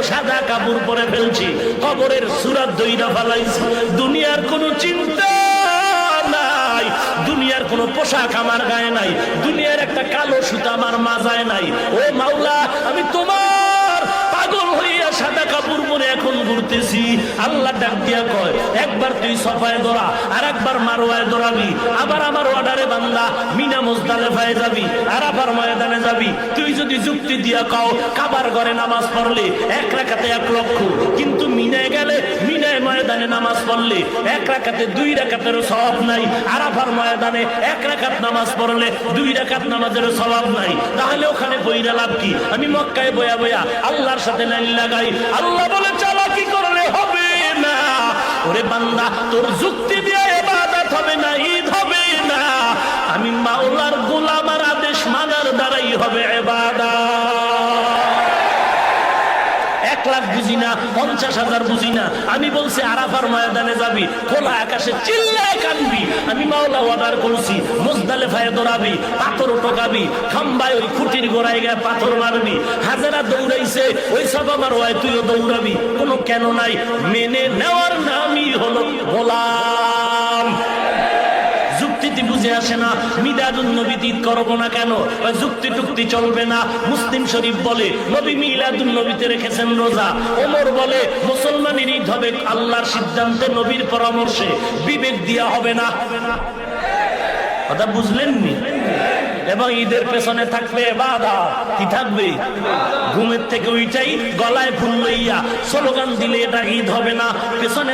সাদা কাপড় পরে ফেলছি, কবরের সূরা দইরা ফেলাইছি, দুনিয়ার কোনো চিন্তা নাই, দুনিয়ার কোনো পোশাক আমার গায়ে নাই, দুনিয়ার একটা কালো সুতা আমার মাজায় নাই। ও মাওলা, আমি তোমার পাগল হইয়া সাদা কাপড় পরে এখন ঘুরতেছি। আল্লাহ ডাক দিয়া কয়, একবার তুই সফায় দৌড়া, আর একবার মারওয়ায় দৌড়াবি, আবার আমার অর্ডারে বান্দা মিনা মুজদালিফায় যাবি, আরাফার ময়দানে যাবি। তুই যদি যুক্তি দিয়া কও কাবার ঘরে নামাজ পড়লে 1 রাকাতে 1 লক্ষ, কিন্তু মিনায় গেলে মিনায় ময়দানে নামাজ পড়লে 1 রাকাতে 2 রাকাতের সওয়াব নাই, আরাফার ময়দানে 1 রাকাত নামাজ পড়লে 2 রাকাত নামাজের সওয়াব নাই, তাহলে ওখানে বইরা লাভ কি? আমি মক্কায় বয়া বয়া আল্লাহর সাথে লাইন লাগাই। আল্লাহ বলে চালাকি করলে হবে না। ওরে বান্দা, তোর যুক্তি দিয়ে ইবাদত হবে না, ঈদ হবে না। আমি মাওলার গোলাম, আর আদেশ মানার দ্বারাই হবে ইবাদত। 1 লাখ বুঝি না, 50,000 বুঝি না। আমি বলছি আরাফার ময়দানে যাবি, খোলা আকাশে চিল্লায় কানবি। আমি মাওলা অর্ডার করছি মুজদালিফায় দৌড়াবি, পাথর টোকাবি, খাম্বায় ওই খুঁটির গোড়ায় গিয়ে পাথর মারবি। হাজারা দৌড়াইছে, ওই সব আমার হয়, তুইও দৌড়াবি। কোনো কেন নাই, মেনে নেওয়ার নামই হলো গোলাম। যুক্তিতে বুঝে আসে না, মিলাদুন নবী ঈদ করবো না কেন? যুক্তি টুক্তি চলবে না। মুসলিম শরীফ বলে নবী মিলাদুন নবীতে রেখেছেন রোজা। ওমর বলে মুসলমানের ঈদ হবে আল্লাহর সিদ্ধান্তে, নবীর পরামর্শে, বিবেক দিয়া হবে না। কথা বুঝলেন নি? এবং ঈদের পেছনে থাকবে ইবাদত। কি থাকবে? ঘুমের থেকে উইটাই গলায় ফুল লইয়া স্লোগান দিলে এটা ঈদ হবে না। পেছনে